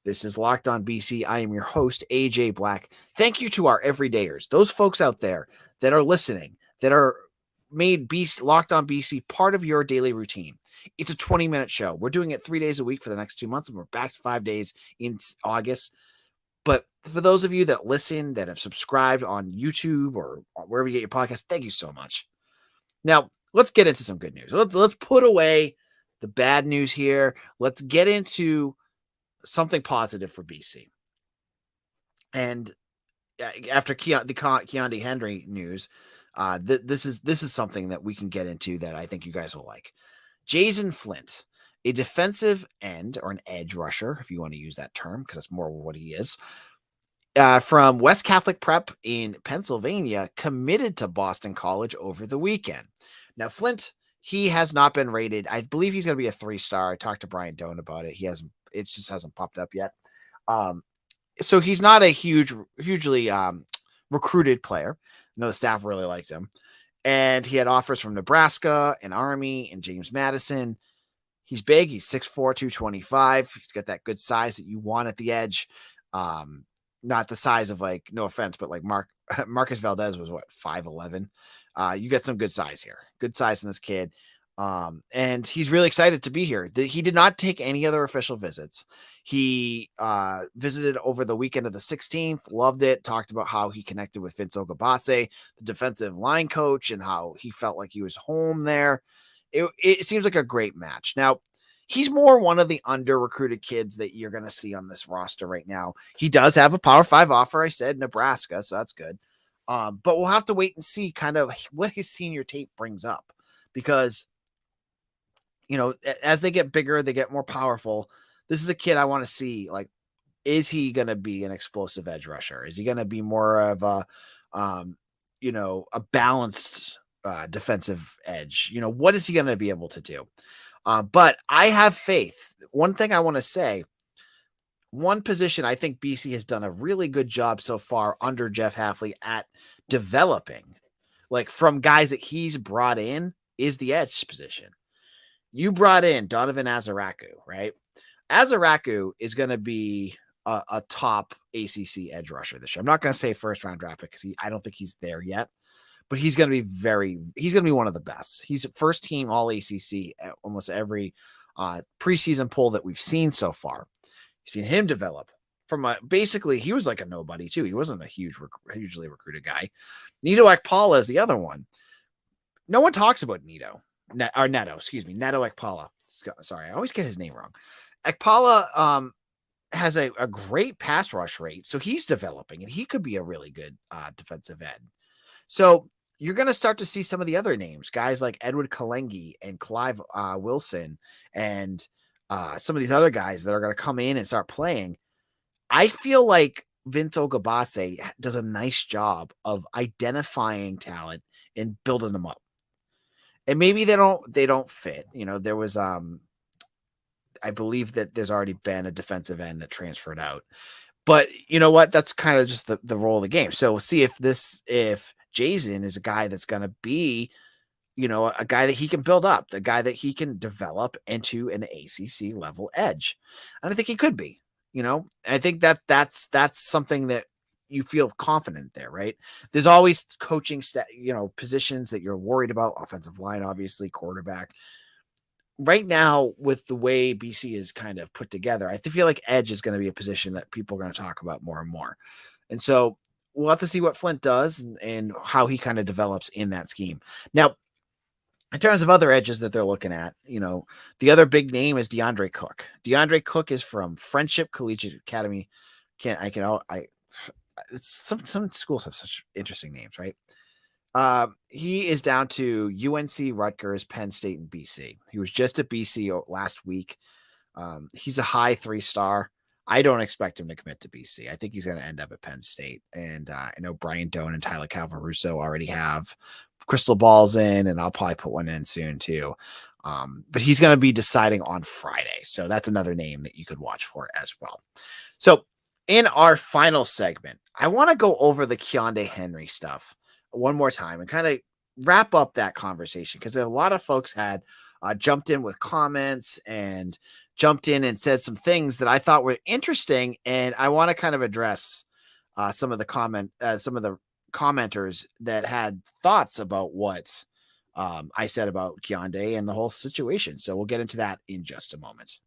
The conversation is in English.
This is Locked On BC. I am your host, AJ Black. Thank you to our everydayers, those folks out there that are listening, that are made BC, Locked On BC part of your daily routine. It's a 20-minute show. We're doing it 3 days a week for the next 2 months, and we're back to 5 days in August. But for those of you that listen, that have subscribed on YouTube or wherever you get your podcast, thank you so much. Now, let's get into some good news. Let's put away the bad news here. Let's get into something positive for BC. And after the Keontae Henry news, this is something that we can get into that I think you guys will like. Jayzen Flint, a defensive end or an edge rusher, if you want to use that term, because that's more what he is, from West Catholic Prep in Pennsylvania, committed to Boston College over the weekend. Now, Flint, he has not been rated. I believe he's going to be a 3-star. I talked to Brian Doan about it. It just hasn't popped up yet. So he's not a hugely recruited player. I know the staff really liked him. And he had offers from Nebraska and Army and James Madison. He's big. He's 6'4", 225. He's got that good size that you want at the edge. Not the size of, like, no offense, but like Marcus Valdez was 5'11". You get some good size here. Good size in this kid. And he's really excited to be here. He did not take any other official visits. He visited over the weekend of the 16th, loved it, talked about how he connected with Vince Ogabase, the defensive line coach, and how he felt like he was home there. It seems like a great match. Now, he's more one of the under-recruited kids that you're going to see on this roster right now. He does have a Power 5 offer, I said, Nebraska, so that's good. But we'll have to wait and see kind of what his senior tape brings up, because as they get bigger, they get more powerful. This is a kid I want to see, like, is he going to be an explosive edge rusher? Is he going to be more of a balanced defensive edge? What is he going to be able to do? But I have faith. One thing I want to say, one position I think BC has done a really good job so far under Jeff Hafley at developing, like from guys that he's brought in, is the edge position. You brought in Donovan Azaraku, right? Azaraku is going to be a top ACC edge rusher this year. I'm not going to say first round draft pick because I don't think he's there yet, but he's going to be one of the best. He's first team all ACC at almost every preseason poll that we've seen so far. You've seen him develop from basically he was like a nobody too. He wasn't a hugely recruited guy. Neto Ekpala is the other one. No one talks about Neto Ekpala. Sorry, I always get his name wrong. Ekpala has a great pass rush rate, so he's developing, and he could be a really good defensive end. So you're going to start to see some of the other names, guys like Edward Kalengi and Clive Wilson, and some of these other guys that are going to come in and start playing. I feel like Vince Ogabase does a nice job of identifying talent and building them up. And maybe they don't fit. There was I believe that there's already been a defensive end that transferred out. But you know what? That's kind of just the role of the game. So we'll see if Jayzen is a guy that's going to be, a guy that he can build up, the guy that he can develop into an ACC level edge. And I think he could be, I think that's something that you feel confident there, right? There's always coaching, positions that you're worried about. Offensive line, obviously, quarterback. Right now, with the way BC is kind of put together, I feel like edge is going to be a position that people are going to talk about more and more. And so we'll have to see what Flint does and how he kind of develops in that scheme. Now, in terms of other edges that they're looking at, the other big name is DeAndre Cook. DeAndre Cook is from Friendship Collegiate Academy. Some schools have such interesting names, right? He is down to UNC, Rutgers, Penn State, and BC. He was just at BC last week. He's a high 3-star. I don't expect him to commit to BC. I think he's going to end up at Penn State. And I know Brian Doan and Tyler Calvaruso already have crystal balls in, and I'll probably put one in soon too. But he's going to be deciding on Friday. So that's another name that you could watch for as well. So in our final segment, I want to go over the Keontae Henry stuff one more time and kind of wrap up that conversation, because a lot of folks had jumped in with comments and jumped in and said some things that I thought were interesting, and I want to kind of address some of the commenters that had thoughts about what I said about Keondae and the whole situation. So we'll get into that in just a moment.